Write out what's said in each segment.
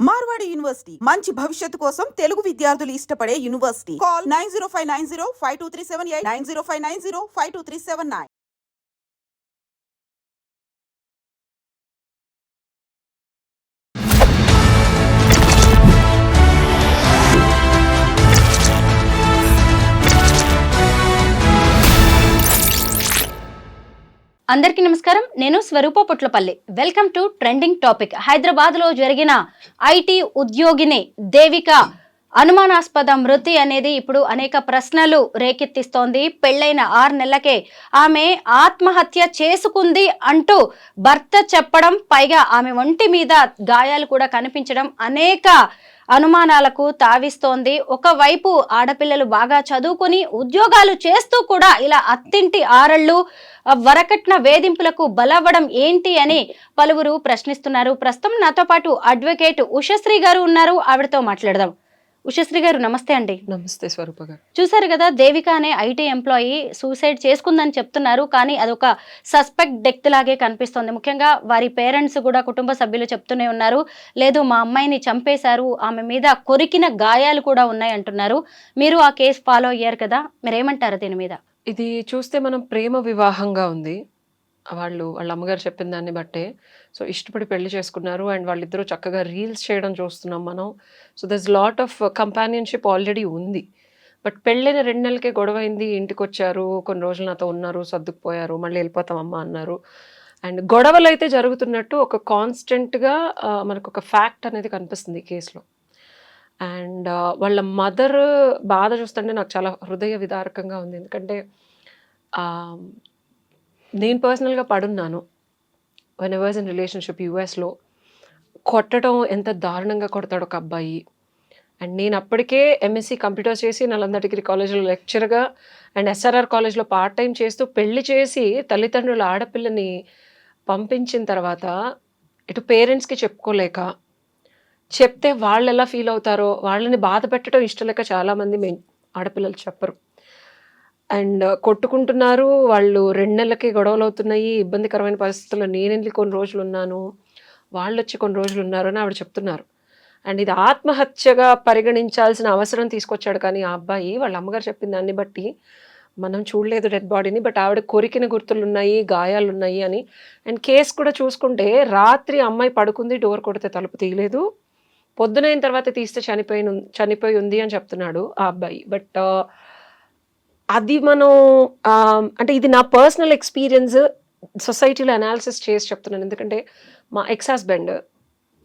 Marwadi university మంచి భవిష్యత్తు కోసం తెలుగు విద్యార్థులు ఇష్టపడే యూనివర్సిటీ. కాల్ 9059052378 9059052379. అందరికీ నమస్కారం. నేను Swaroopa Putlapalli. Welcome to trending topic. Hyderabad లో జరిగిన ఐటీ ఉద్యోగిని దేవిక అనుమానాస్పద మృతి అనేది ఇప్పుడు అనేక ప్రశ్నలు రేకెత్తిస్తోంది. పెళ్లైన 6 నెలలకే ఆమె ఆత్మహత్య చేసుకుంది అంటూ భర్త చెప్పడం, పైగా ఆమె ఒంటి మీద గాయాలు కూడా కనిపించడం అనేక అనుమానాలకు తావిస్తోంది. ఒకవైపు ఆడపిల్లలు బాగా చదువుకొని ఉద్యోగాలు చేస్తూ కూడా ఇలా అత్తింటి ఆరళ్ళు వరకట్న వేధింపులకు బలవ్వడం ఏంటి అని పలువురు ప్రశ్నిస్తున్నారు. ప్రస్తుతం నాతో పాటు అడ్వకేట్ ఉషశ్రీ గారు ఉన్నారు. ఆవిడతో మాట్లాడదాం. ఉషశ్రీ గారు నమస్తే అండి. నమస్తే స్వరూప గారు. చూసారు కదా, దేవిక అనే ఐటీ ఎంప్లాయీ సూసైడ్ చేసుకుందని చెప్తున్నారు. కానీ అదొక సస్పెక్ట్ డెత్ లాగే కనిపిస్తోంది. ముఖ్యంగా వారి పేరెంట్స్ కూడా, కుటుంబ సభ్యులు చెప్తూనే ఉన్నారు, లేదు మా అమ్మాయిని చంపేశారు, ఆమె మీద కొరికిన గాయాలు కూడా ఉన్నాయి అంటున్నారు. మీరు ఆ కేసు ఫాలో అయ్యారు కదా, మీరేమంటారు దీని మీద? ఇది చూస్తే మనం ప్రేమ వివాహంగా ఉంది. వాళ్ళ అమ్మగారు చెప్పిన దాన్ని బట్టే. సో ఇష్టపడి పెళ్లి చేసుకున్నారు అండ్ వాళ్ళిద్దరూ చక్కగా రీల్స్ చేయడం చూస్తున్నాం మనం. So దర్స్ lot of companionship already ఉంది. బట్ పెళ్ళైన 2 నెలలకే గొడవైంది. ఇంటికి వచ్చారు, కొన్ని రోజులు నాతో ఉన్నారు, సర్దుకుపోయారు, మళ్ళీ వెళ్ళిపోతామమ్మా అన్నారు. అండ్ గొడవలు అయితే జరుగుతున్నట్టు ఒక కాన్స్టెంట్గా మనకు ఒక ఫ్యాక్ట్ అనేది కనిపిస్తుంది ఈ కేసులో. అండ్ వాళ్ళ మదర్ బాధ చూస్తుంటే నాకు చాలా హృదయ విదారకంగా ఉంది. ఎందుకంటే నేను పర్సనల్గా పడున్నాను. When I was in relationship యూఎస్లో కొట్టడం ఎంత దారుణంగా కొడతాడు ఒక అబ్బాయి. అండ్ నేను అప్పటికే ఎంఎస్సి కంప్యూటర్స్ చేసి నలంద డిగ్రీ కాలేజ్లో లెక్చరర్గా అండ్ ఎస్ఆర్ఆర్ కాలేజ్లో పార్ట్ టైం చేస్తూ పెళ్లి చేసి తల్లిదండ్రుల ఆడపిల్లని పంపించిన తర్వాత ఇటు పేరెంట్స్కి చెప్పుకోలేక, చెప్తే వాళ్ళు ఎలా ఫీల్ అవుతారో, వాళ్ళని బాధ పెట్టడం ఇష్టం లేక చాలామంది ఆడపిల్లలు చెప్పరు. అండ్ కొట్టుకుంటున్నారు, వాళ్ళు 2 నెలలకి గొడవలు అవుతున్నాయి, ఇబ్బందికరమైన పరిస్థితుల్లో నేను వెళ్ళి కొన్ని రోజులు ఉన్నాను, వాళ్ళు వచ్చి కొన్ని రోజులు ఉన్నారు అని ఆవిడ చెప్తున్నారు. అండ్ ఇది ఆత్మహత్యగా పరిగణించాల్సిన అవసరం తీసుకొచ్చాడు. కానీ ఆ అబ్బాయి వాళ్ళ అమ్మగారు చెప్పిన దాన్ని బట్టి మనం చూడలేదు డెడ్ బాడీని, బట్ ఆవిడ కొరికిన గుర్తులు ఉన్నాయి, గాయాలు ఉన్నాయి అని. అండ్ కేసు కూడా చూసుకుంటే రాత్రి అమ్మాయి పడుకుంది, డోర్ కొడితే తలుపు తీయలేదు, పొద్దునైన తర్వాత తీస్తే చనిపోయి ఉంది అని చెప్తున్నాడు ఆ అబ్బాయి. బట్ అది మనం అంటే ఇది నా పర్సనల్ ఎక్స్పీరియన్స్, సొసైటీలో అనాలిసిస్ చేసి చెప్తున్నాను. ఎందుకంటే మా ఎక్స్ హస్బెండ్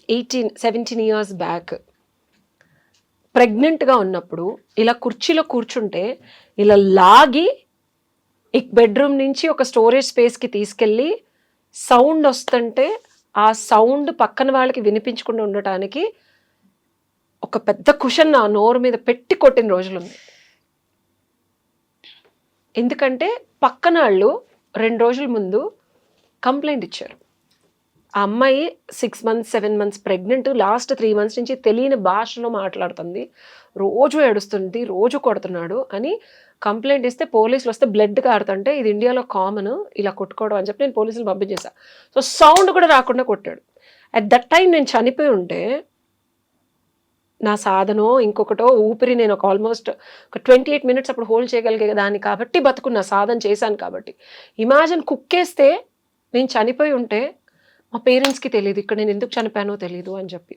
17 ఇయర్స్ బ్యాక్ ప్రెగ్నెంట్గా ఉన్నప్పుడు ఇలా కుర్చీలో కూర్చుంటే ఇలా లాగి బెడ్రూమ్ నుంచి ఒక స్టోరేజ్ స్పేస్కి తీసుకెళ్ళి సౌండ్ వస్తుంటే ఆ సౌండ్ పక్కన వాళ్ళకి వినిపించకుండా ఉండటానికి ఒక పెద్ద కుషన్ నా నోరు మీద పెట్టి కొట్టిన రోజులు ఉంది. ఎందుకంటే పక్కన వాళ్ళు 2 రోజుల ముందు కంప్లైంట్ ఇచ్చారు. ఆ అమ్మాయి 6 months 7 months pregnant, last 3 months నుంచి తెలియని భాషలో మాట్లాడుతుంది, రోజు ఏడుస్తుంది, రోజు కొడుతున్నాడు అని కంప్లైంట్ ఇస్తే పోలీసులు వస్తే బ్లడ్ కారుతుంటే ఇది ఇండియాలో కామన్ ఇలా కొట్టుకోవడం అని చెప్పి నేను పోలీసులు పంపించేశాను. సో సౌండ్ కూడా రాకుండా కొట్టాడు. అట్ దట్ టైం నేను చనిపోయి ఉంటే నా సాధనో ఇంకొకటో ఊపిరి నేను ఒక ఆల్మోస్ట్ ఒక 28 minutes అప్పుడు హోల్డ్ చేయగలిగే దాన్ని కాబట్టి బతుకున్న సాధన చేశాను. కాబట్టి ఇమాజిన్ కుక్కేస్తే నేను చనిపోయి ఉంటే మా పేరెంట్స్కి తెలియదు ఇక్కడ నేను ఎందుకు చనిపోయానో తెలియదు అని చెప్పి.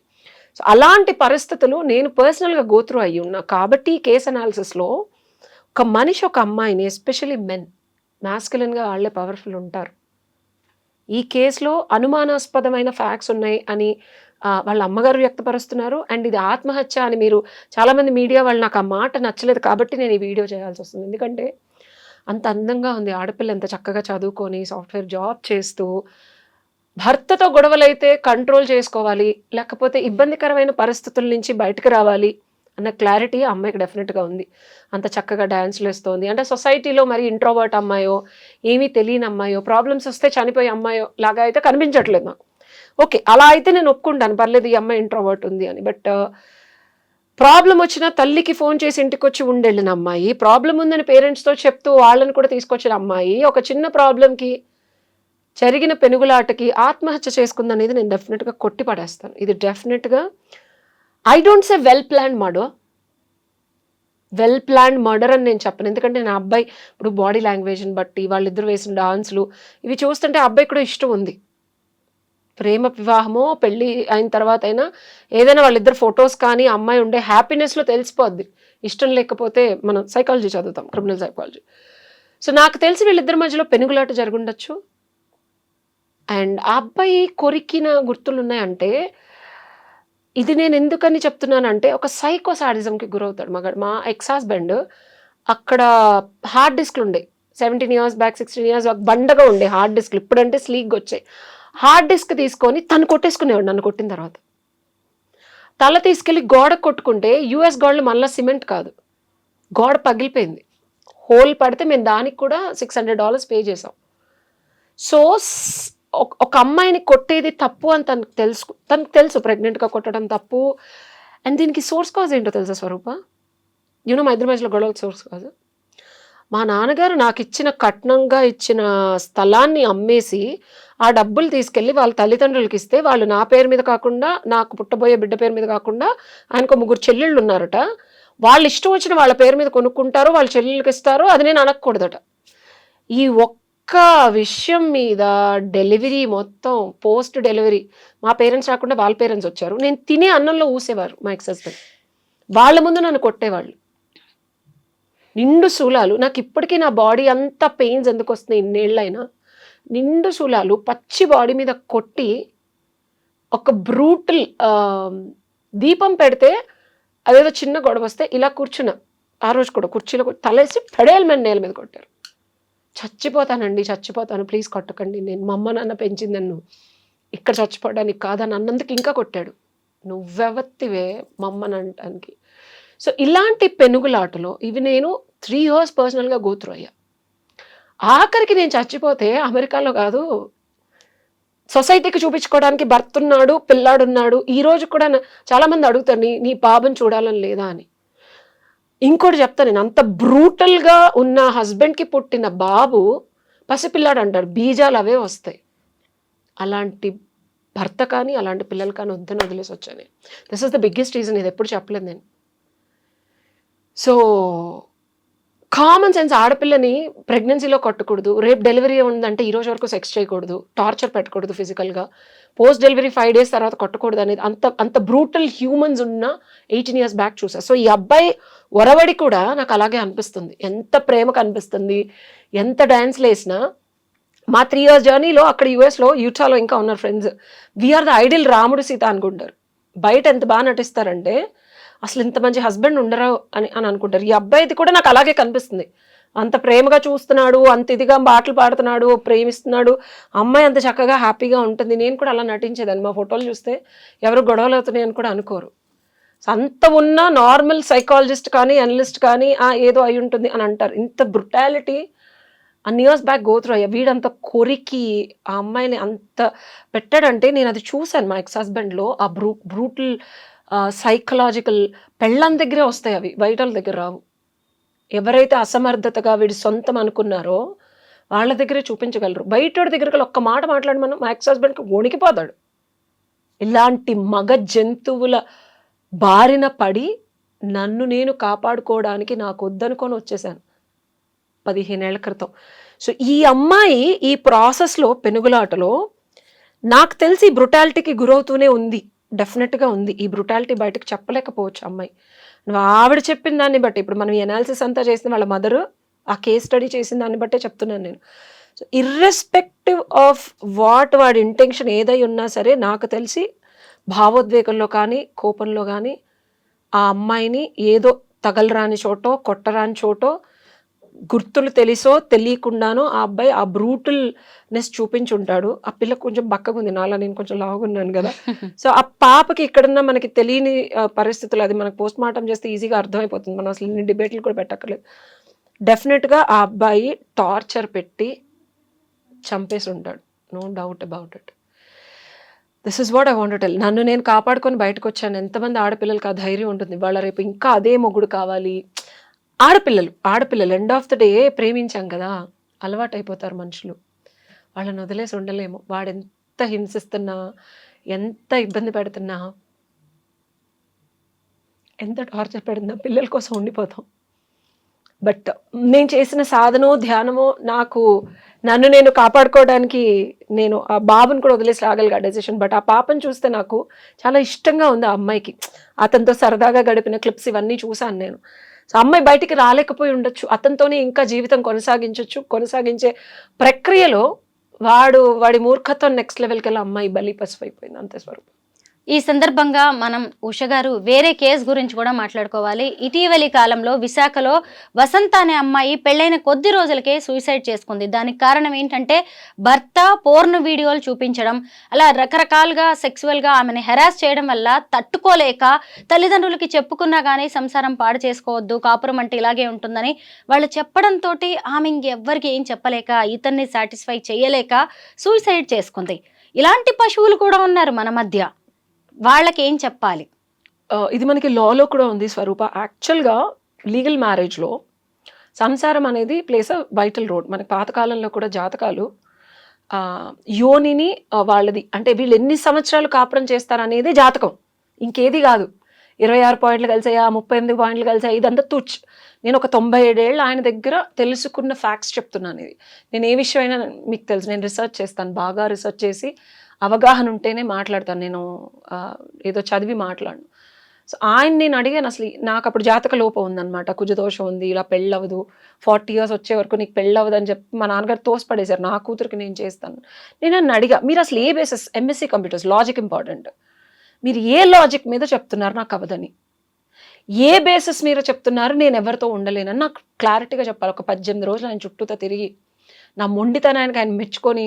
సో అలాంటి పరిస్థితులు నేను పర్సనల్గా గోత్రూ అయ్యి ఉన్నా. కాబట్టి ఈ కేస్ అనాలిసిస్లో ఒక మనిషి ఒక అమ్మాయిని, ఎస్పెషలీ మెన్ మ్యాస్కులిన్గా వాళ్ళే పవర్ఫుల్ ఉంటారు. ఈ కేసులో అనుమానాస్పదమైన ఫ్యాక్ట్స్ ఉన్నాయి అని వాళ్ళ అమ్మగారు వ్యక్తపరుస్తున్నారు. అండ్ ఇది ఆత్మహత్య అని మీరు చాలామంది మీడియా వాళ్ళు, నాకు ఆ మాట నచ్చలేదు కాబట్టి నేను ఈ వీడియో చేయాల్సి వస్తుంది. ఎందుకంటే అంత అందంగా ఉంది ఆడపిల్ల, ఎంత చక్కగా చదువుకొని సాఫ్ట్వేర్ జాబ్ చేస్తూ, భర్తతో గొడవలైతే కంట్రోల్ చేసుకోవాలి, లేకపోతే ఇబ్బందికరమైన పరిస్థితుల నుంచి బయటకు రావాలి అన్న క్లారిటీ ఆ అమ్మాయికి డెఫినెట్గా ఉంది. అంత చక్కగా డ్యాన్స్లు వేస్తోంది. అంటే సొసైటీలో మరి ఇంట్రోవర్ట్ అమ్మాయో, ఏమీ తెలియని అమ్మాయో, ప్రాబ్లమ్స్ వస్తే చనిపోయే అమ్మాయో లాగా అయితే కనిపించట్లేదు నాకు. ఓకే, అలా అయితే నేను ఒప్పుకుంటాను, పర్లేదు ఈ అమ్మాయి ఇంట్రోవర్ట్ ఉంది అని. బట్ ప్రాబ్లం వచ్చినా తల్లికి ఫోన్ చేసి ఇంటికి వచ్చి ఉండెళ్ళిన అమ్మాయి, ప్రాబ్లం ఉందని పేరెంట్స్తో చెప్తూ వాళ్ళని కూడా తీసుకొచ్చిన అమ్మాయి, ఒక చిన్న ప్రాబ్లంకి జరిగిన పెనుగులాటకి ఆత్మహత్య చేసుకుందనేది నేను డెఫినెట్గా కొట్టి పడేస్తాను. ఇది డెఫినెట్గా I don't say well planned murder అని నేను చెప్పను. ఎందుకంటే నా అబ్బాయి ఇప్పుడు బాడీ లాంగ్వేజ్ని బట్టి వాళ్ళిద్దరు వేసిన డాన్స్లు ఇవి చూస్తుంటే ఆ అబ్బాయి కూడా ఇష్టం ఉంది. ప్రేమ వివాహమో పెళ్ళి అయిన తర్వాత అయినా ఏదైనా వాళ్ళిద్దరు ఫొటోస్ కానీ అమ్మాయి ఉండే హ్యాపీనెస్లో తెలిసిపోద్ది. ఇష్టం లేకపోతే మనం సైకాలజీ చదువుతాం, క్రిమినల్ సైకాలజీ. సో నాకు తెలిసి వీళ్ళిద్దరి మధ్యలో పెనుగులాట జరుగుండొచ్చు. అండ్ ఆ అబ్బాయి కొరికిన గుర్తులు ఉన్నాయంటే ఇది నేను ఎందుకని చెప్తున్నానంటే ఒక సైకో సాడిజంకి గురవుతాడు మగాడు. మా ఎక్స్ హస్బెండ్ అక్కడ హార్డ్ డిస్క్లు ఉండే 17 years బ్యాక్ 16 years బండగా ఉండే హార్డ్ డిస్క్లు, ఇప్పుడంటే స్లీగ్గా వచ్చాయి. హార్డ్ డిస్క్ తీసుకొని తను కొట్టేసుకునేవాడు. నన్ను కొట్టిన తర్వాత తల తీసుకెళ్ళి గోడ కొట్టుకుంటే యూఎస్ గోడలు మళ్ళీ సిమెంట్ కాదు, గోడ పగిలిపోయింది. హోల్ పడితే మేము దానికి కూడా $600 పే చేసాం. సో ఒక అమ్మాయిని కొట్టేది తప్పు అని తనకు తెలుసు ప్రెగ్నెంట్గా కొట్టడం తప్పు. అండ్ దీనికి సోర్స్ కాజ్ ఏంటో తెలుసా స్వరూప? మా ఇద్దరి మధ్యలో గొడవలకు సోర్స్ కాజ్ మా నాన్నగారు నాకు ఇచ్చిన కట్నంగా ఇచ్చిన స్థలాన్ని అమ్మేసి ఆ డబ్బులు తీసుకెళ్ళి వాళ్ళ తల్లిదండ్రులకి ఇస్తే వాళ్ళు నా పేరు మీద కాకుండా, నాకు పుట్టబోయే బిడ్డ పేరు మీద కాకుండా, ఆయనకు 3 చెల్లెళ్ళు ఉన్నారట, వాళ్ళు ఇష్టం వచ్చిన వాళ్ళ పేరు మీద కొనుక్కుంటారు, వాళ్ళ చెల్లెళ్ళకి ఇస్తారు, అది నేను అనకూడదట. ఈ ఒక్క విషయం మీద డెలివరీ మొత్తం పోస్ట్ డెలివరీ మా పేరెంట్స్ రాకుండా వాళ్ళ పేరెంట్స్ వచ్చారు. నేను తినే అన్నంలో ఊసేవారు మా ఎక్స్ హస్బెండ్. వాళ్ళ ముందు నన్ను కొట్టేవాళ్ళు. నిండు శూలాలు. నాకు ఇప్పటికీ నా బాడీ అంత పెయిన్స్ ఎందుకు వస్తున్నాయి ఇన్నేళ్ళైనా, నిండు శూలాలు పచ్చి బాడీ మీద కొట్టి ఒక బ్రూటల్ దీపం పెడితే అదేదో చిన్న గొడవ వస్తే ఇలా కూర్చున్నా. ఆ రోజు కూడా కుర్చీలో తలేసి పెడేయాలి నేల మీద కొట్టారు. చచ్చిపోతాను, ప్లీజ్ కొట్టకండి, నేను మా అమ్మ నాన్న పెంచింది నన్ను ఇక్కడ చచ్చిపోవడానికి కాదని అన్నందుకు ఇంకా కొట్టాడు. నువ్వెవత్తివే మా అమ్మని అనటానికి. సో ఇలాంటి పెనుగులాటలో ఇవి నేను 3 years పర్సనల్గా గోత్రు అయ్యా. ఆఖరికి నేను చచ్చిపోతే అమెరికాలో కాదు, సొసైటీకి చూపించుకోవడానికి భర్త ఉన్నాడు, పిల్లాడున్నాడు. ఈ రోజు కూడా చాలామంది అడుగుతారు నీ బాబుని చూడాలని లేదా అని. ఇంకోటి చెప్తాను, నేను అంత బ్రూటల్గా ఉన్న హస్బెండ్కి పుట్టిన బాబు పసిపిల్లాడు అంటాడు, బీజాలు అవే వస్తాయి. అలాంటి భర్త కానీ అలాంటి పిల్లలు కానీ వద్దని వదిలేసి వచ్చాను. This is the biggest reason. ఇది ఎప్పుడు చెప్పలేదు నేను. సో కామన్ సెన్స్, ఆడపిల్లని ప్రెగ్నెన్సీలో కొట్టకూడదు, రేపు డెలివరీ ఉందంటే ఈరోజు వరకు సెక్స్ చేయకూడదు, టార్చర్ పెట్టకూడదు ఫిజికల్గా, పోస్ట్ డెలివరీ 5 days తర్వాత కొట్టకూడదు అనేది అంత బ్రూటల్ హ్యూమన్స్ ఉన్న 18 years బ్యాక్ చూసా. సో ఈ అబ్బాయి ఒరవడి కూడా నాకు అలాగే అనిపిస్తుంది. ఎంత ప్రేమకు అనిపిస్తుంది, ఎంత డ్యాన్స్లు వేసినా. మా 3 years జర్నీలో అక్కడ యూఎస్లో యూటాలో ఇంకా ఉన్నారు ఫ్రెండ్స్, వీఆర్ ద ఐడియల్ రాముడు సీత అనుకుంటారు. బయట ఎంత బాగా నటిస్తారంటే అసలు ఇంత మంచి హస్బెండ్ ఉండరు అని అనుకుంటారు. ఈ అబ్బాయిది కూడా నాకు అలాగే కనిపిస్తుంది. అంత ప్రేమగా చూస్తున్నాడు, అంత ఇదిగా పాటలు పాడుతున్నాడు, ప్రేమిస్తున్నాడు, అమ్మాయి అంత చక్కగా హ్యాపీగా ఉంటుంది. నేను కూడా అలా నటించేదాన్ని. మా ఫోటోలు చూస్తే ఎవరు గొడవలు అవుతున్నాయి అని కూడా అనుకోరు. అంత ఉన్న నార్మల్ సైకాలజిస్ట్ కానీ అనలిస్ట్ కానీ ఏదో అయి ఉంటుంది అని అంటారు. ఇంత బ్రుటాలిటీ అన్ని ఇయర్స్ బ్యాక్ గోత్రు అయ్యా. వీడంత కొరికి ఆ అమ్మాయిని అంత పెట్టాడంటే నేను అది చూశాను మా ఎక్స్ హస్బెండ్లో. ఆ బ్రూటల్ సైకలాజికల్ పెళ్ళం దగ్గరే వస్తాయి అవి, బయట వాళ్ళ దగ్గర రావు. ఎవరైతే అసమర్థతగా వీడి సొంతం అనుకున్నారో వాళ్ళ దగ్గరే చూపించగలరు. బయట దగ్గరికి ఒక్క మాట మాట్లాడమని మా ఎక్స్ హస్బెండ్కి వణికిపోతాడు. ఇలాంటి మగ జంతువుల బారిన పడి నన్ను నేను కాపాడుకోవడానికి నాకు వద్దనుకొని వచ్చేసాను 15 ఏళ్ల క్రితం. సో ఈ అమ్మాయి ఈ ప్రాసెస్లో పెనుగులాటలో నాకు తెలిసి బ్రుటాలిటీకి గురవుతూనే ఉంది, డెఫినెట్గా ఉంది. ఈ బ్రుటాలిటీ బయటకు చెప్పలేకపోవచ్చు అమ్మాయి. నువ్వు ఆవిడ చెప్పిన దాన్ని బట్టి, ఇప్పుడు మనం ఎనాలిసిస్ అంతా చేసిన వాళ్ళ మదరు ఆ కేస్ స్టడీ చేసిన దాన్ని బట్టే చెప్తున్నాను నేను. సో ఇర్రెస్పెక్టివ్ ఆఫ్ వాడి ఇంటెన్షన్ ఏదై ఉన్నా సరే, నాకు తెలిసి భావోద్వేగంలో కానీ కోపంలో కానీ ఆ అమ్మాయిని ఏదో తగలరాని చోటో కొట్టరాని చోటో గుర్తులు తెలిసో తెలియకుండానో ఆ అబ్బాయి ఆ బ్రూటల్నెస్ చూపించుంటాడు. ఆ పిల్ల కొంచెం బక్కగా ఉంది, నాలా నేను కొంచెం లావుగున్నాను కదా. సో ఆ పాపకి ఇక్కడున్న మనకి తెలియని పరిస్థితులు, అది మనకు పోస్ట్ మార్టం చేస్తే ఈజీగా అర్థమైపోతుంది. మనం అసలు ఇన్ని డిబేట్లు కూడా పెట్టక్కర్లేదు. డెఫినెట్గా ఆ అబ్బాయి టార్చర్ పెట్టి చంపేసి ఉంటాడు, no doubt about it. This is what I want to tell. నన్ను నేను కాపాడుకొని బయటకు వచ్చాను. ఎంతమంది ఆడపిల్లలకి ఆ ధైర్యం ఉంటుంది, వాళ్ళ రేపు ఇంకా అదే మొగుడు కావాలి. ఆడపిల్లలు ఎండ్ ఆఫ్ ద డే ప్రేమించాం కదా, అలవాటు అయిపోతారు మనుషులు. వాళ్ళని వదిలేసి ఉండలేము. వాడు ఎంత హింసిస్తున్నా, ఎంత ఇబ్బంది పెడుతున్నా, ఎంత టార్చర్ పెడుతున్నా పిల్లల కోసం ఉండిపోతాం. బట్ నేను చేసిన సాధనో ధ్యానమో నన్ను నేను కాపాడుకోవడానికి నేను ఆ బాబుని కూడా వదిలేసి రాగలిగా డెసిషన్. బట్ ఆ పాపను చూస్తే నాకు చాలా ఇష్టంగా ఉంది. ఆ అమ్మాయికి అతనితో సరదాగా గడిపిన క్లిప్స్ ఇవన్నీ చూశాను నేను. సో అమ్మాయి బయటికి రాలేకపోయి ఉండొచ్చు, అతనితోనే ఇంకా జీవితం కొనసాగించే ప్రక్రియలో వాడి మూర్ఖత్వం నెక్స్ట్ లెవెల్కి వెళ్ళి అమ్మాయి బలి పసిపోయిపోయింది. అంతే స్వరూపం. ఈ సందర్భంగా మనం ఉష గారు వేరే కేసు గురించి కూడా మాట్లాడుకోవాలి. ఇటీవలి కాలంలో విశాఖలో వసంత అనే అమ్మాయి పెళ్ళైన కొద్ది రోజులకే సూసైడ్ చేసుకుంది. దానికి కారణం ఏంటంటే భర్త పోర్న్ వీడియోలు చూపించడం, అలా రకరకాలుగా సెక్సువల్గా ఆమెను హెరాస్ చేయడం వల్ల తట్టుకోలేక తల్లిదండ్రులకి చెప్పుకున్నా కానీ సంసారం పాడు చేసుకోవద్దు, కాపురం అంటే ఇలాగే ఉంటుందని వాళ్ళు చెప్పడంతో ఆమె ఇంకెవ్వరికి ఏం చెప్పలేక ఇతన్ని సాటిస్ఫై చేయలేక సూసైడ్ చేసుకుంది. ఇలాంటి పశువులు కూడా ఉన్నారు మన మధ్య, వాళ్ళకి ఏం చెప్పాలి? ఇది మనకి లాలో కూడా ఉంది స్వరూప. యాక్చువల్గా లీగల్ మ్యారేజ్లో సంసారం అనేది ప్లేస్ అ వైటల్ రోడ్. మనకి పాతకాలంలో కూడా జాతకాలు యోనిని వాళ్ళది అంటే వీళ్ళు ఎన్ని సంవత్సరాలు కాపురం చేస్తారనేది జాతకం, ఇంకేది కాదు. 26 పాయింట్లు కలిసాయా, 38 పాయింట్లు కలిసాయా, ఇదంతా తుచ్. నేను ఒక 97 ఏళ్ళు ఆయన దగ్గర తెలుసుకున్న ఫ్యాక్ట్స్ చెప్తున్నాను. ఇది నేను ఏ విషయం అయినా మీకు తెలుసు, నేను రీసెర్చ్ చేస్తాను, బాగా రీసెర్చ్ చేసి అవగాహన ఉంటేనే మాట్లాడతాను. నేను ఏదో చదివి మాట్లాడను. సో నేను అడిగాను, అసలు నాకు అప్పుడు జాతక లోపం ఉందన్నమాట, కుజదోషం ఉంది, ఇలా పెళ్ళవదు, 40 years వచ్చే వరకు నీకు పెళ్ళవదు అని చెప్పి మా నాన్నగారు తోసిపడేశారు. నా కూతురికి నేను చేస్తాను. నేను నన్ను అడిగా, మీరు అసలు ఏ basis, MSc computers, logic important, మీరు ఏ లాజిక్ మీద చెప్తున్నారు నాకు అవదని, ఏ బేసిస్ మీద చెప్తున్నారు నేను ఎవరితో ఉండలేనని నాకు క్లారిటీగా చెప్పాలి. ఒక 18 రోజులు ఆయన చుట్టూతో తిరిగి నా మొండితనానికి ఆయన మెచ్చుకొని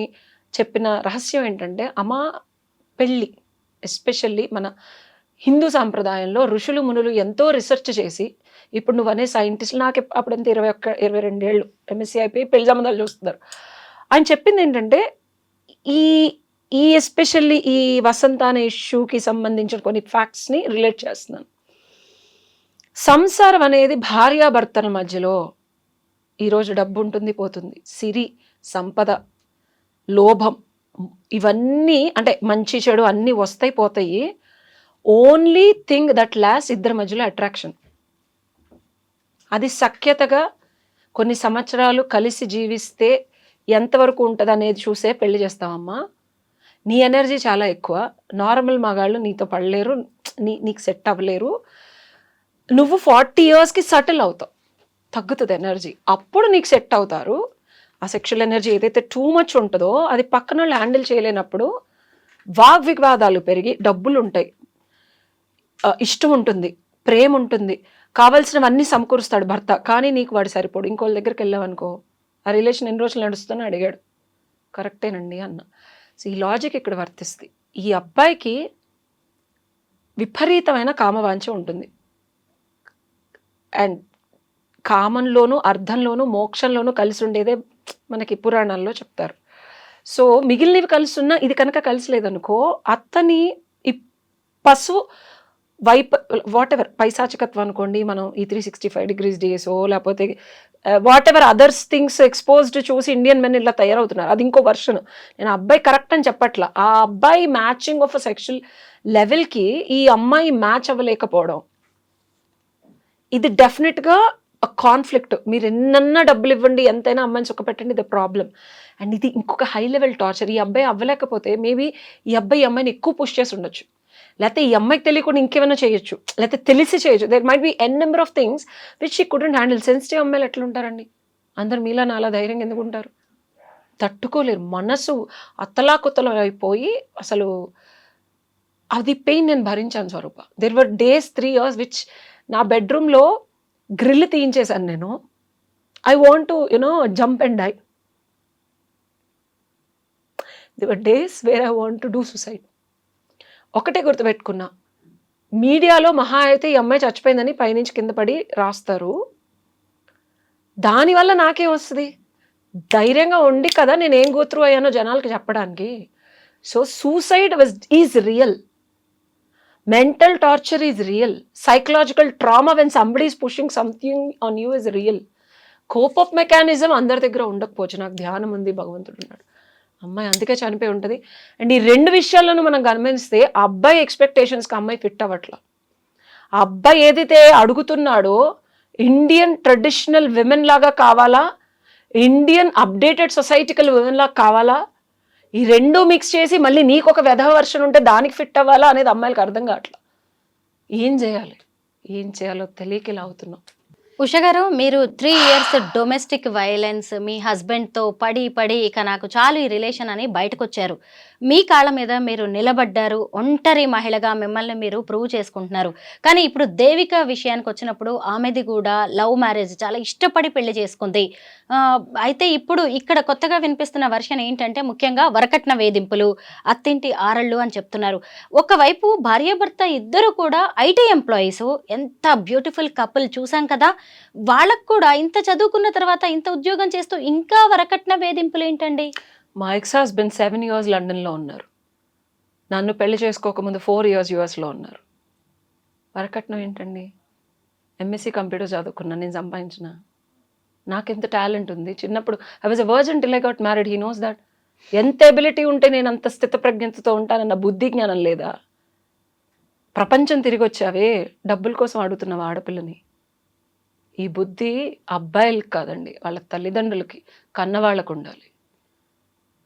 చెప్పిన రహస్యం ఏంటంటే, అమ్మ పెళ్ళి ఎస్పెషల్లీ మన హిందూ సాంప్రదాయంలో ఋషులు మునులు ఎంతో రీసెర్చ్ చేసి, ఇప్పుడు నువ్వు అనే సైంటిస్టులు, నాకు అప్పుడంత 22 ఏళ్ళు ఎంఎస్సీ అయిపోయి పెళ్లి సంబంధాలు చూస్తున్నారు. ఆయన చెప్పింది ఏంటంటే, ఈ ఎస్పెషల్లీ ఈ వసంత అనే ఇష్యూకి సంబంధించిన కొన్ని ఫ్యాక్ట్స్ని రిలేట్ చేస్తున్నాను. సంసారం అనేది భార్యాభర్తల మధ్యలో ఈరోజు డబ్బు ఉంటుంది పోతుంది, సిరి సంపద లోభం ఇవన్నీ అంటే మంచి చెడు అన్నీ వస్తాయి పోతాయి. ఓన్లీ థింగ్ దట్ లాస్ట్ ఇద్దరి మధ్యలో అట్రాక్షన్. అది సఖ్యతగా కొన్ని సంవత్సరాలు కలిసి జీవిస్తే ఎంతవరకు ఉంటుంది అనేది చూసే పెళ్లి చేస్తామమ్మా. నీ ఎనర్జీ చాలా ఎక్కువ, నార్మల్ మగాళ్ళు నీతో పడలేరు, నీకు సెట్ అవ్వలేరు. నువ్వు 40 yearsకి సెటిల్ అవుతావు, తగ్గుతుంది ఎనర్జీ, అప్పుడు నీకు సెట్ అవుతారు. ఆ సెక్షువల్ ఎనర్జీ ఏదైతే టూ మచ్ ఉంటుందో అది పక్కన వాళ్ళు హ్యాండిల్ చేయలేనప్పుడు వాగ్వివాదాలు పెరిగి, డబ్బులు ఉంటాయి, ఇష్టం ఉంటుంది, ప్రేమ ఉంటుంది, కావాల్సినవన్నీ సమకూరుస్తాడు భర్త, కానీ నీకు వాడు సరిపోడు. ఇంకోళ్ళ దగ్గరికి వెళ్ళావనుకో, ఆ రిలేషన్ ఎన్ని రోజులు నడుస్తుందని అడిగాడు, కరెక్టేనండి అన్న. సో ఈ లాజిక్ ఇక్కడ వర్తిస్తుంది. ఈ అబ్బాయికి విపరీతమైన కామవాంఛ ఉంటుంది, అండ్ కామంలోనూ అర్థంలోనూ మోక్షంలోనూ కలిసి ఉండేదే మనకి పురాణాల్లో చెప్తారు. సో మిగిలినవి కలిసి ఉన్నా ఇది కనుక కలిసి లేదనుకో, అతని ఈ పశువు వాట్ ఎవర్ పైశాచికత్వం అనుకోండి, మనం ఈ 365 degrees డేసో లేకపోతే what ever others things exposed చూసి ఇండియన్ మెన్ ఇలా తయారవుతున్నారు. అది ఇంకో వర్షన్. నేను అబ్బాయి కరెక్ట్ అని చెప్పట్లా, ఆ అబ్బాయి మ్యాచింగ్ ఆఫ్ సెక్షువల్ లెవెల్కి ఈ అమ్మాయి మ్యాచ్ అవ్వలేకపోవడం, ఇది డెఫినెట్గా కాన్ఫ్లిక్ట్. మీరు ఎన్నన్నా డబ్బులు ఇవ్వండి, ఎంతైనా అమ్మాయిని సుఖపెట్టండి, ఇది ప్రాబ్లం. అండ్ ఇది ఇంకొక హై లెవెల్ టార్చర్. ఈ అబ్బాయి అవ్వలేకపోతే మేబీ ఈ అమ్మాయిని ఎక్కువ పుష్ చేసి ఉండొచ్చు, లేకపోతే ఈ అమ్మాయికి తెలియకుండా ఇంకేమైనా చేయొచ్చు, లేకపోతే తెలిసి చేయొచ్చు. There might be an number of things which she couldn't handle. Sensitive అమ్మాయిలు ఎట్లా ఉంటారండి? అందరు మీలా నాలా ధైర్యంగా ఎందుకు ఉంటారు? తట్టుకోలేరు, మనసు అత్తలాకుత్తలం అయిపోయి అసలు అది పెయిన్ నేను భరించాను Swaroopa. There were days 3 years which నా బెడ్రూమ్లో గ్రిల్ తీయించేశాను నేను. I want to jump and die. There were days where I want to do suicide. ఒకటే గుర్తుపెట్టుకున్నా, మీడియాలో మహా అయితే ఈ అమ్మాయి చచ్చిపోయిందని పైనుంచి కింద పడి రాస్తారు, దానివల్ల నాకేం వస్తుంది? ధైర్యంగా ఉండి కదా నేను ఏం గోత్రు అయ్యానో జనాలకి చెప్పడానికి. So suicide is real, mental torture is real, psychological trauma when somebody is pushing something on you is real. Cope up mechanism అందరి దగ్గర ఉండకపోవచ్చు. నాకు ధ్యానం ఉంది, భగవంతుడు ఉన్నాడు, అమ్మాయి అందుకే చనిపోయి ఉంటుంది. అండ్ ఈ 2 విషయాలను మనం గమనిస్తే ఆ అబ్బాయి ఎక్స్పెక్టేషన్స్కి అమ్మాయి ఫిట్ అవ్వట్లా. ఆ అబ్బాయి ఏదైతే అడుగుతున్నాడో ఇండియన్ ట్రెడిషనల్ విమెన్ లాగా కావాలా, ఇండియన్ అప్డేటెడ్ సొసైటికల్ విమెన్ లాగా కావాలా, ఈ 2 మిక్స్ చేసి మళ్ళీ నీకు ఒక వెధవ వర్షన్ ఉంటే దానికి ఫిట్ అవ్వాలా అనేది అమ్మాయిలకు అర్థం కావట్లా. ఏం చేయాలో తెలియక ఇలా అవుతున్నాం. ఉష గారు, మీరు 3 years డొమెస్టిక్ వైలెన్స్ మీ హస్బెండ్తో పడి ఇక నాకు చాలు ఈ రిలేషన్ అని బయటకు వచ్చారు. మీ కాళ్ళ మీద మీరు నిలబడ్డారు. ఒంటరి మహిళగా మిమ్మల్ని మీరు ప్రూవ్ చేసుకుంటున్నారు. కానీ ఇప్పుడు దేవిక విషయానికి వచ్చినప్పుడు ఆమెది కూడా లవ్ మ్యారేజ్, చాలా ఇష్టపడి పెళ్లి చేసుకుంది. అయితే ఇప్పుడు ఇక్కడ కొత్తగా వినిపిస్తున్న వర్షన్ ఏంటంటే ముఖ్యంగా వరకట్న వేధింపులు, అత్తింటి ఆరళ్ళు అని చెప్తున్నారు. ఒకవైపు భార్యాభర్త ఇద్దరు కూడా ఐటీ ఎంప్లాయీస్, ఎంత బ్యూటిఫుల్ కపుల్ చూసాం కదా. వాళ్ళకు కూడా ఇంత చదువుకున్న తర్వాత ఇంత ఉద్యోగం చేస్తూ ఇంకా వరకట్న వేధింపులు ఏంటండి? మా ఎక్స్ హస్బెండ్ 7 years లండన్లో ఉన్నారు. నన్ను పెళ్లి చేసుకోకముందు 4 years యూఎస్లో ఉన్నారు. వరకట్నం ఏంటండి? ఎంఎస్సీ కంప్యూటర్ చదువుకున్నా, నేను సంపాదించిన. నాకెంత టాలెంట్ ఉంది. చిన్నప్పుడు I was a virgin till I got married. He knows that. ఎంత ఎబిలిటీ ఉంటే నేను అంత స్థితప్రజ్ఞతతో ఉంటానన్న బుద్ధి జ్ఞానం లేదా? ప్రపంచం తిరిగి వచ్చావే, డబ్బుల కోసం అడుగుతున్నావు ఆడపిల్లని. ఈ బుద్ధి అబ్బాయిలకి కాదండి, వాళ్ళ తల్లిదండ్రులకి, కన్నవాళ్ళకు ఉండాలి.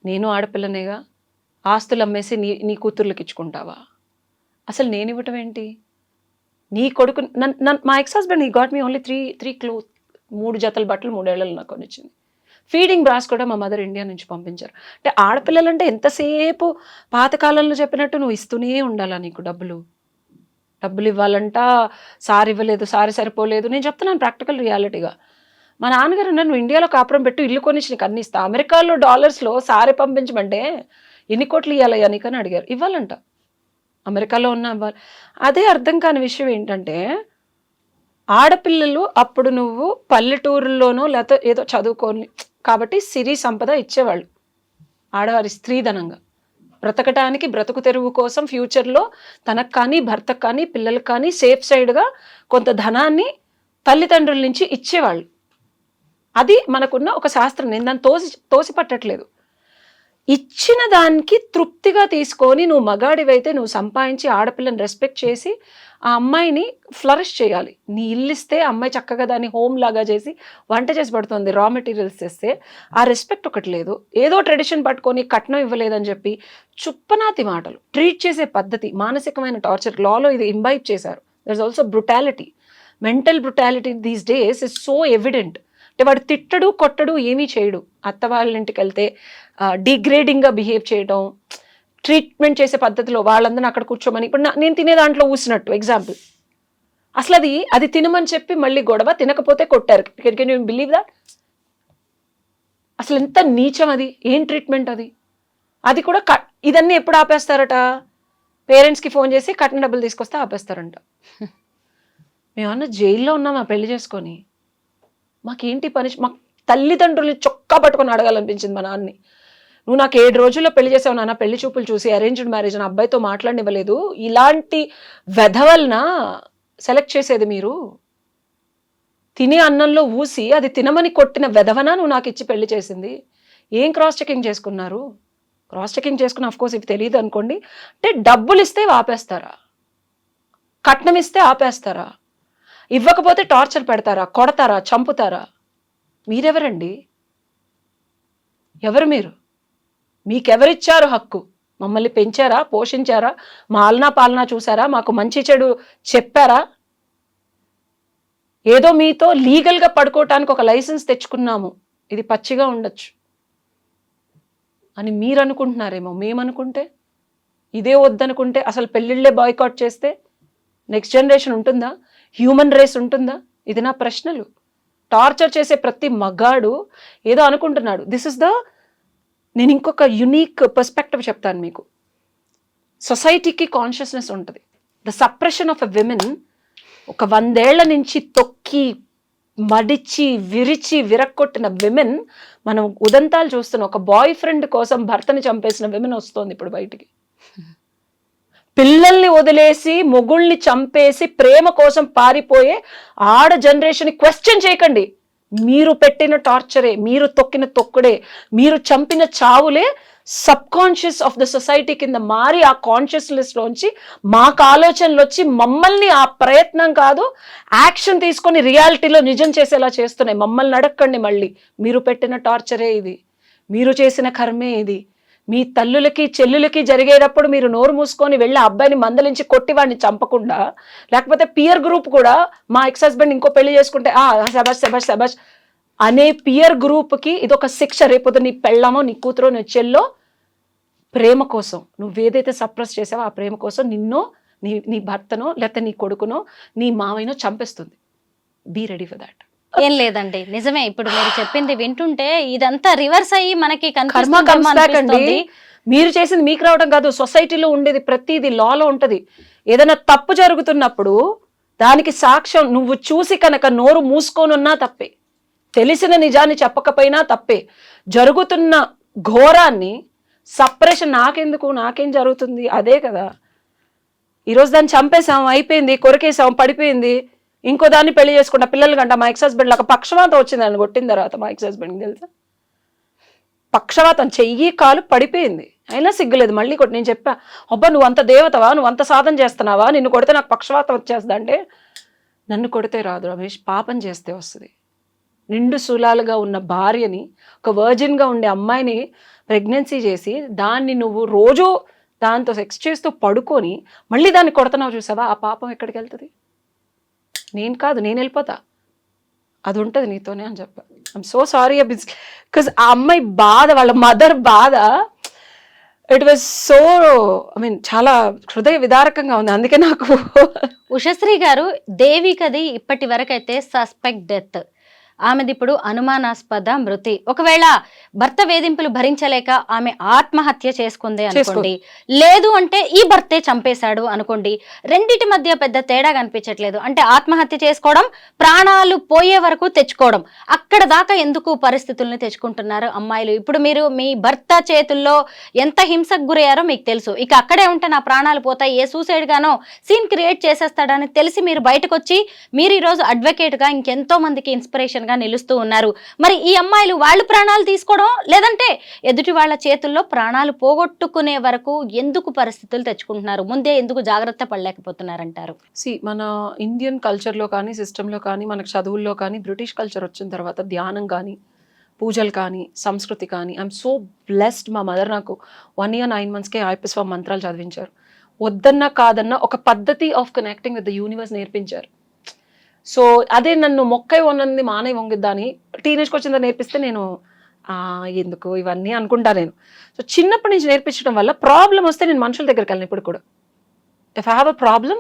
నేను ఆడపిల్లనేగా, ఆస్తులు అమ్మేసి నీ కూతుర్లకి ఇచ్చుకుంటావా? అసలు నేను ఇవ్వటం ఏంటి? నీ కొడుకు మా ఎక్స్ హస్బెండ్, ఈ got me only three cloth, 3 జతల బట్టలు 3 ఏళ్ళలో నాకు కొనిచ్చింది. ఫీడింగ్ బ్రాస్ కూడా మా మదర్ ఇండియా నుంచి పంపించారు. అంటే ఆడపిల్లలంటే ఎంతసేపు పాతకాలంలో చెప్పినట్టు నువ్వు ఇస్తూనే ఉండాలా? నీకు డబ్బులు ఇవ్వాలంట, సారి ఇవ్వలేదు, సారి సరిపోలేదు. నేను చెప్తున్నాను ప్రాక్టికల్ రియాలిటీగా. మా నాన్నగారు నన్ను ఇండియాలో కాపురం పెట్టు, ఇల్లు కొనిచ్చి నీకు అన్ని ఇస్తా, అమెరికాలో డాలర్స్లో సారి పంపించమంటే ఎన్ని కోట్లు ఇవ్వాలయ్యా నీకని అడిగారు. ఇవ్వాలంట, అమెరికాలో ఉన్న ఇవ్వాలి. అదే అర్థం కాని విషయం ఏంటంటే, ఆడపిల్లలు అప్పుడు నువ్వు పల్లెటూరులోనో లేకపోతే ఏదో చదువుకొని కాబట్టి సిరి సంపద ఇచ్చేవాళ్ళు ఆడవారి స్త్రీధనంగా. బ్రతకటానికి, బ్రతుకు తెరువు కోసం ఫ్యూచర్లో తనకు కానీ, భర్తకు కానీ, పిల్లలకు కానీ సేఫ్ సైడ్గా కొంత ధనాన్ని తల్లిదండ్రుల నుంచి ఇచ్చేవాళ్ళు. అది మనకున్న ఒక శాస్త్రం. నేను దాన్ని తోసిపట్టట్లేదు. ఇచ్చిన దానికి తృప్తిగా తీసుకొని నువ్వు మగాడివైతే నువ్వు సంపాదించి ఆడపిల్లని రెస్పెక్ట్ చేసి ఆ అమ్మాయిని ఫ్లరిష్ చేయాలి. నీ ఇల్లు ఇస్తే అమ్మాయి చక్కగా దాన్ని హోమ్ లాగా చేసి వంట చేసి పడుతుంది, రా మెటీరియల్స్ తెస్తే ఆ రెస్పెక్ట్ ఒకటి లేదు. ఏదో ట్రెడిషన్ పట్టుకొని కట్నం ఇవ్వలేదని చెప్పి చుప్పనాతి మాటలు, ట్రీట్ చేసే పద్ధతి, మానసికమైన టార్చర్ లాలో ఇది ఇంబైబ్ చేశారు. There is also brutality, mental brutality these days is so evident. అంటే వాడు తిట్టడు, కొట్టడు, ఏమీ చేయడు. అత్త వాళ్ళ ఇంటికి వెళ్తే డిగ్రేడింగ్గా బిహేవ్ చేయడం, ట్రీట్మెంట్ చేసే పద్ధతిలో వాళ్ళందరినీ అక్కడ కూర్చోమని, ఇప్పుడు నేను తినే దాంట్లో ఊసినట్టు ఎగ్జాంపుల్. అసలు అది తినమని చెప్పి మళ్ళీ గొడవ, తినకపోతే కొట్టారు. Can you believe that? అసలు ఎంత నీచం అది! ఏం ట్రీట్మెంట్ అది! అది కూడా ఇదన్నీ ఎప్పుడు ఆపేస్తారట? పేరెంట్స్కి ఫోన్ చేసి కట్టిన డబ్బులు తీసుకొస్తే ఆపేస్తారంట. మేమన్నా జైల్లో ఉన్నామా పెళ్లి చేసుకొని? మాకేంటి మాకు తల్లిదండ్రుల్ని చొక్కా పట్టుకొని అడగాలనిపించింది మా నాన్నని. నువ్వు నాకు 7 రోజుల్లో పెళ్లి చేసావు నాన్న, పెళ్లి చూపులు చూసి, అరేంజ్డ్ మ్యారేజ్ అని అబ్బాయితో మాట్లాడనివ్వలేదు. ఇలాంటి వెధవల్న సెలెక్ట్ చేసేది మీరు? తినే అన్నంలో ఊసి అది తినమని కొట్టిన వెధవనా నువ్వు నాకు ఇచ్చి పెళ్లి చేసింది? ఏం క్రాస్ చెకింగ్ చేసుకున్నారు? క్రాస్ చెకింగ్ చేసుకుని అఫ్కోర్స్ ఇవి తెలియదు అనుకోండి. అంటే డబ్బులు ఇస్తే ఆపేస్తారా? కట్నం ఇస్తే ఆపేస్తారా? ఇవ్వకపోతే టార్చర్ పెడతారా? కొడతారా? చంపుతారా? మీరెవరండి? ఎవరు మీరు? మీకెవరిచ్చారు హక్కు? మమ్మల్ని పెంచారా, పోషించారా, మా ఆలనా పాలనా చూసారా, మాకు మంచి చెడు చెప్పారా? ఏదో మీతో లీగల్గా పడుకోవటానికి ఒక లైసెన్స్ తెచ్చుకున్నాము, ఇది పచ్చిగా ఉండొచ్చు అని మీరు అనుకుంటున్నారేమో. మేమనుకుంటే, ఇదే వద్దనుకుంటే, అసలు పెళ్ళిళ్ళే బాయ్కాట్ చేస్తే నెక్స్ట్ జనరేషన్ ఉంటుందా? హ్యూమన్ రేస్ ఉంటుందా? ఇది నా ప్రశ్నలు. టార్చర్ చేసే ప్రతి మగాడు ఏదో అనుకుంటున్నాడు. నేను ఇంకొక యునీక్ పర్స్పెక్టివ్ చెప్తాను మీకు. సొసైటీకి కాన్షియస్నెస్ ఉంటుంది. The suppression of a women ఒక 100 ఏళ్ల నుంచి తొక్కి, మడిచి, విరిచి, విరక్కొట్టిన విమెన్ మనం ఉదంతాలు చూస్తున్నాం. ఒక బాయ్ ఫ్రెండ్ కోసం భర్తని చంపేసిన విమెన్ వస్తోంది ఇప్పుడు బయటికి. పిల్లల్ని వదిలేసి, మొగుళ్ళని చంపేసి, ప్రేమ కోసం పారిపోయే ఆడ జనరేషన్ క్వశ్చన్ చేయకండి. మీరు పెట్టిన టార్చరే, మీరు తొక్కిన తొక్కుడే, మీరు చంపిన చావులే subconscious of the society కింద మారి ఆ కాన్షియస్నెస్ లోంచి మాకు ఆలోచనలు వచ్చి మమ్మల్ని ఆ ప్రయత్నం కాదు యాక్షన్ తీసుకొని రియాలిటీలో నిజం చేసేలా చేస్తున్నాయి. మమ్మల్ని అడగండి, మళ్ళీ మీరు పెట్టిన టార్చరే ఇది, మీరు చేసిన కర్మే ఇది. మీ తల్లులకి చెల్లులకి జరిగేటప్పుడు మీరు నోరు మూసుకొని వెళ్ళి అబ్బాయిని మందలించి కొట్టి వాడిని చంపకుండా, లేకపోతే పియర్ గ్రూప్ కూడా మా ఎక్స్ హస్బెండ్ ఇంకో పెళ్లి చేసుకుంటే శబాష్ శబాష్ శబాష్ అనే పియర్ గ్రూప్కి ఇదొక శిక్ష. రేపొద్దు నీ పెళ్ళామో నీ కూతురో నీ చెల్లో ప్రేమ కోసం నువ్వేదైతే సప్రెస్ చేసావో ఆ ప్రేమ కోసం నిన్నో నీ భర్తనో లేకపోతే నీ కొడుకునో నీ మావయ్యనో చంపేస్తుంది. Be ready for that. ఏం లేదండి, నిజమే. ఇప్పుడు మీరు చెప్పింది వింటుంటే ఇదంతా రివర్స్ అయ్యి మనకి కర్మ కమ్స్ బ్యాక్ అండి. మీరు చేసింది మీకు రావడం కాదు, సొసైటీలో ఉండేది ప్రతిది లాలో ఉంటది. ఏదైనా తప్పు జరుగుతున్నప్పుడు దానికి సాక్ష్యం నువ్వు చూసి కనుక నోరు మూసుకొని ఉన్నా తప్పే, తెలిసిన నిజాన్ని చెప్పకపోయినా తప్పే. జరుగుతున్న ఘోరాన్ని సప్రెషన్ నాకేం జరుగుతుంది అదే కదా. ఈరోజు దాన్ని చంపేశాం, అయిపోయింది, కొరికేసాం, పడిపోయింది, ఇంకో దాన్ని పెళ్లి చేసుకుంటా పిల్లలు కంట. మా ఎక్స్ హస్బెండ్ లాగా పక్షవాతం వచ్చింది అని కొట్టిన తర్వాత మా ఎక్స్ హస్బెండ్కి తెలుసా, పక్షవాతం చెయ్యి కాలు పడిపోయింది, అయినా సిగ్గులేదు మళ్ళీ కొట్టి. నేను చెప్పా, అబ్బా నువ్వు అంత దేవతవా, నువ్వు అంత సాధన చేస్తున్నావా, నిన్ను కొడితే నాకు పక్షవాతం వచ్చేస్తా అంటే, నన్ను కొడితే రాదు రమేష్, పాపం చేస్తే వస్తుంది. నిండు శూలాలుగా ఉన్న భార్యని, ఒక వర్జిన్గా ఉండే అమ్మాయిని ప్రెగ్నెన్సీ చేసి దాన్ని నువ్వు రోజు దాంతో సెక్స్ చేస్తూ పడుకొని మళ్ళీ దాన్ని కొడుతున్నావు చూసావా, ఆ పాపం ఎక్కడికి వెళ్తుంది? నేను కాదు, నేను వెళ్ళిపోతా, అది ఉంటుంది నీతోనే అని చెప్పా. ఐఎమ్ సో సారీ బికాజ్ ఆ అమ్మాయి బాధ, వాళ్ళ మదర్ బాధ, ఇట్ వాజ్ సో చాలా హృదయ విదారకంగా ఉంది. అందుకే నాకు ఉషశ్రీ గారు, దేవికది ఇప్పటి వరకైతే సస్పెక్ట్ డెత్, ఆమెది ఇప్పుడు అనుమానాస్పద మృతి. ఒకవేళ భర్త వేధింపులు భరించలేక ఆమె ఆత్మహత్య చేసుకుంది అనుకోండి, లేదు అంటే ఈ భర్తే చంపేశాడు అనుకోండి, రెండిటి మధ్య పెద్ద తేడా కనిపించట్లేదు. అంటే ఆత్మహత్య చేసుకోవడం, ప్రాణాలు పోయే వరకు తెచ్చుకోవడం, అక్కడ దాకా ఎందుకు పరిస్థితుల్ని తెచ్చుకుంటున్నారు అమ్మాయిలు? ఇప్పుడు మీరు మీ భర్త చేతుల్లో ఎంత హింసకు గురయ్యారో మీకు తెలుసు, ఇక అక్కడే ఉంటే నా ప్రాణాలు పోతాయి, ఏ సూసైడ్ గానో సీన్ క్రియేట్ చేసేస్తాడని తెలిసి మీరు బయటకు వచ్చి మీరు ఈరోజు అడ్వకేట్ గా ఇంకెంతో మందికి ఇన్స్పిరేషన్ గా నిలుస్తూ ఉన్నారు. మరి ఈ అమ్మాయిలు వాళ్ళు ప్రాణాలు తీసుకోవడం, లేదంటే ఎదుటి వాళ్ళ చేతుల్లో ప్రాణాలు పోగొట్టుకునే వరకు ఎందుకు పరిస్థితులు తెచ్చుకుంటున్నారు? ముందే ఎందుకు జాగ్రత్త పడలేకపోతున్నారంటారు? మన ఇండియన్ కల్చర్లో కానీ సిస్టంలో కానీ మనకు చదువుల్లో కానీ బ్రిటిష్ కల్చర్ వచ్చిన తర్వాత ధ్యానం కానీ పూజలు కానీ సంస్కృతి కానీ, ఐఎమ్ సో బ్లెస్డ్. మా మదర్ నాకు 1 year 9 monthsకే ఐపస్వ మంత్రాలు చదివించారు. వద్దన్నా కాదన్నా ఒక పద్ధతి of connecting with the universe నేర్పించారు. సో అదే నన్ను మొక్కై ఉన్నది మానే వంగిద్దా అని టీనేజ్కి వచ్చిందా నేర్పిస్తే నేను ఎందుకు ఇవన్నీ అనుకుంటా నేను. సో చిన్నప్పటి నుంచి నేర్పించడం వల్ల ప్రాబ్లం వస్తే నేను మనుషుల దగ్గరికి వెళ్ళను ఇప్పుడు కూడా. If I have a problem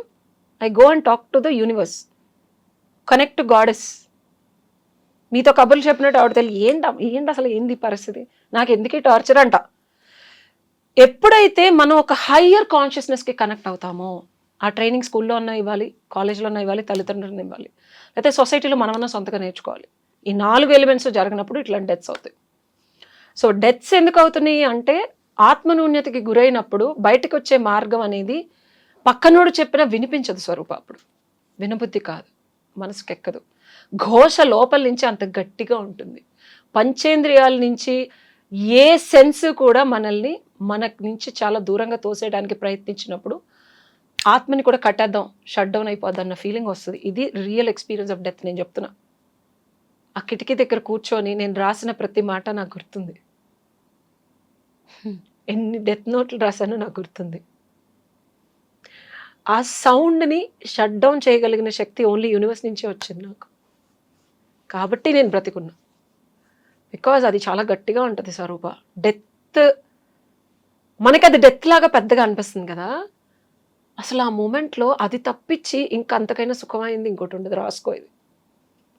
I go and talk to the universe, connect to goddess. మీతో కబుర్లు చెప్పినట్టు ఆవిడ తెలియదు, ఏంటి అసలు ఏంది పరిస్థితి, నాకు ఎందుకే టార్చర్ అంట. ఎప్పుడైతే మనం ఒక హయ్యర్ కాన్షియస్నెస్కి కనెక్ట్ అవుతామో, ఆ ట్రైనింగ్ స్కూల్లో అన్నా ఇవ్వాలి, కాలేజ్లో అన్నా ఇవ్వాలి, తల్లిదండ్రులను ఇవ్వాలి, లేకపోతే సొసైటీలో మనమన్నా సొంతగా నేర్చుకోవాలి. ఈ 4 ఎలిమెంట్స్ జరిగినప్పుడు ఇట్లాంటి డెత్స్ అవుతాయి. సో డెత్స్ ఎందుకు అవుతున్నాయి అంటే, ఆత్మన్యూన్యతకి గురైనప్పుడు బయటకు వచ్చే మార్గం అనేది పక్కనోడు చెప్పినా వినిపించదు స్వరూప. అప్పుడు వినబుద్ధి కాదు, మనసుకెక్కదు, ఘోష లోపల నుంచి అంత గట్టిగా ఉంటుంది. పంచేంద్రియాల నుంచి ఏ సెన్స్ కూడా మనల్ని మన నుంచి చాలా దూరంగా తోసేయడానికి ప్రయత్నించినప్పుడు ఆత్మని కూడా కట్టేద్దాం, షట్ డౌన్ అయిపోద్ది అన్న ఫీలింగ్ వస్తుంది. ఇది రియల్ ఎక్స్పీరియన్స్ ఆఫ్ డెత్. నేను చెప్తున్నా, ఆ కిటికీ దగ్గర కూర్చొని నేను రాసిన ప్రతి మాట నాకు గుర్తుంది. ఎన్ని డెత్ నోట్లు రాశానో నాకు గుర్తుంది. ఆ సౌండ్ని షట్ డౌన్ చేయగలిగిన శక్తి ఓన్లీ యూనివర్స్ నుంచే వచ్చింది నాకు. కాబట్టి నేను బ్రతికున్నా, బికాజ్ అది చాలా గట్టిగా ఉంటుంది స్వరూప. డెత్ మనకి అది డెత్ లాగా పెద్దగా అనిపిస్తుంది కదా, అసలు ఆ మూమెంట్లో అది తప్పించి ఇంకా అంతకైనా సుఖమైంది ఇంకోటి ఉండదు. రాసుకో, ఇది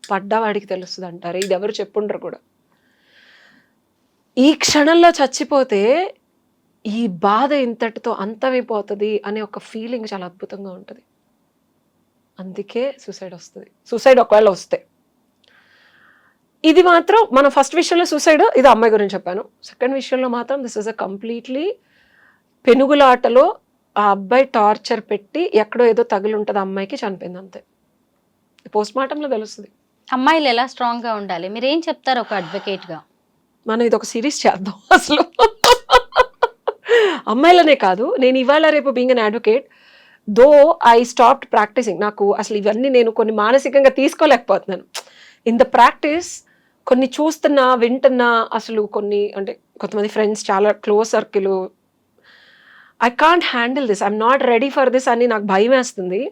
పడ్డవాడికి తెలుస్తుంది అంటారు, ఇది ఎవరు చెప్పుండ్రు కూడా. ఈ క్షణంలో చచ్చిపోతే ఈ బాధ ఇంతటితో అంతమైపోతుంది అనే ఒక ఫీలింగ్ చాలా అద్భుతంగా ఉంటుంది. అందుకే సూసైడ్ వస్తుంది. సూసైడ్ ఒకవేళ వస్తే, ఇది మాత్రం మనం ఫస్ట్ విషయంలో సూసైడ్, ఇది అమ్మాయి గురించి చెప్పాను. సెకండ్ విషయంలో మాత్రం దిస్ ఇస్ అ కంప్లీట్లీ పెనుగులాటలో ఆ అబ్బాయి టార్చర్ పెట్టి ఎక్కడో ఏదో తగిలి ఉంటుంది, అమ్మాయికి చనిపోయింది అంతే. పోస్ట్ మార్టంలో తెలుస్తుంది. అమ్మాయిలు ఎలా స్ట్రాంగ్ గా ఉండాలి, మీరు ఏం చెప్తారు ఒక అడ్వకేట్ గా? మనం ఇది ఒక సిరీస్ చేద్దాం అసలు. అమ్మాయిలనే కాదు, నేను ఇవాళ రేపు being an advocate though I stopped practising. నాకు అసలు ఇవన్నీ నేను కొన్ని మానసికంగా తీసుకోలేకపోతున్నాను. ఇన్ ద ప్రాక్టీస్ కొన్ని చూస్తున్నా వింటున్నా, అసలు కొన్ని అంటే కొంతమంది ఫ్రెండ్స్ చాలా close circle, I can't handle this, I'm not ready for this అని నాకు భయం వేస్తుంది.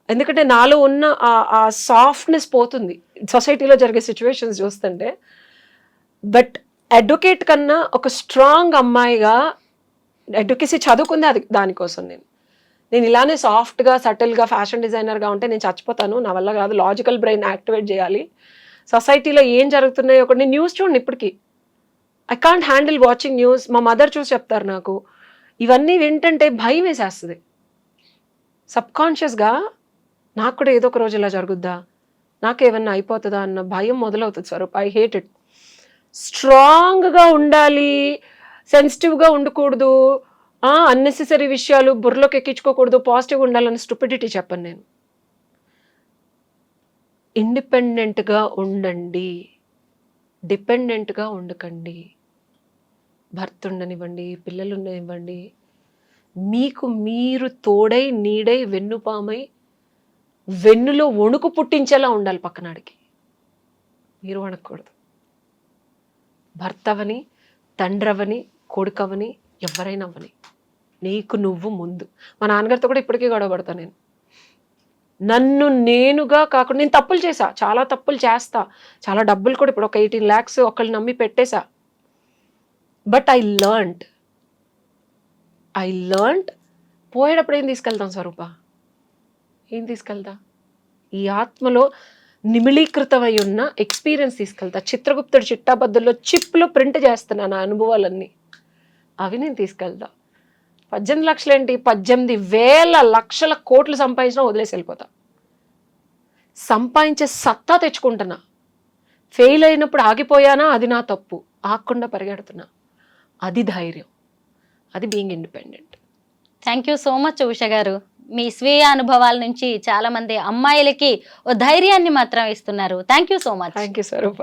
ఎందుకంటే నాలో ఉన్న ఆ సాఫ్ట్నెస్ పోతుంది సొసైటీలో జరిగే సిచ్యువేషన్స్ చూస్తుంటే. బట్ అడ్వకేట్ కన్నా ఒక స్ట్రాంగ్ అమ్మాయిగా, అడ్వకేసీ చదువుకుంది అది దానికోసం. నేను ఇలానే సాఫ్ట్గా సటిల్గా ఫ్యాషన్ డిజైనర్గా ఉంటే నేను చచ్చిపోతాను, నా వల్ల కాదు. లాజికల్ బ్రెయిన్ యాక్టివేట్ చేయాలి. సొసైటీలో ఏం జరుగుతున్నాయో ఒకటి న్యూస్ చూడండి ఇప్పటికీ. I can't handle watching news. మా మదర్ చూసి చెప్తారు నాకు, ఇవన్నీ వింటుంటే భయం వేసేస్తుంది. సబ్కాన్షియస్గా నాకు కూడా ఏదో ఒక రోజు ఇలా జరుగుద్దా, నాకేమన్నా అయిపోతుందా అన్న భయం మొదలవుతుంది స్వరూప్. I hate it. స్ట్రాంగ్గా ఉండాలి, సెన్సిటివ్గా ఉండకూడదు, అన్నెసెసరీ విషయాలు బుర్రలోకి ఎక్కించుకోకూడదు, పాజిటివ్గా ఉండాలని స్టూపిడిటీ చెప్పను నేను. ఇండిపెండెంట్గా ఉండండి, డిపెండెంట్గా ఉండకండి. భర్త ఉండనివ్వండి, పిల్లలు ఉండనివ్వండి, మీకు మీరు తోడై నీడై వెన్నుపామై వెన్నులో వణుకు పుట్టించేలా ఉండాలి పక్కనాడికి. మీరు వణకూడదు. భర్తవని, తండ్రవని, కొడుకవని, ఎవరైనా అవ్వని, నీకు నువ్వు ముందు. మా నాన్నగారితో కూడా ఇప్పటికీ గొడవపడతా నేను. నన్ను నేనుగా కాకుండా, నేను తప్పులు చేశా, చాలా తప్పులు చేస్తా, చాలా డబ్బులు కూడా ఇప్పుడు ఒక 18 lakhs ఒకళ్ళు నమ్మి పెట్టేశా. బట్ ఐ లర్న్డ్ పోయేటప్పుడు ఏం తీసుకెళ్తాం స్వరూప? ఏం తీసుకెళ్తా? ఈ ఆత్మలో నిమిళీకృతమై ఉన్న ఎక్స్పీరియన్స్ తీసుకెళ్తా. చిత్రగుప్తుడు చిట్టాబద్దుల్లో చిప్లో ప్రింట్ చేస్తున్నా నా అనుభవాలన్నీ, అవి నేను తీసుకెళ్తా. 18 లక్షలు ఏంటి, 18,000 లక్షల కోట్లు సంపాదించినా వదిలేసి వెళ్ళిపోతా. సంపాదించే సత్తా తెచ్చుకుంటున్నా. ఫెయిల్ అయినప్పుడు ఆగిపోయానా, అది నా తప్పు. ఆగకుండా పరిగెడుతున్నా, అది ధైర్యం, అది being independent. Thank you so much Usha గారు. మీ స్వీయ అనుభవాల నుంచి చాలా మంది అమ్మాయిలకి ఓ ధైర్యాన్ని మాత్రం ఇస్తున్నారు. Thank you so much. Thank you Swaroopa.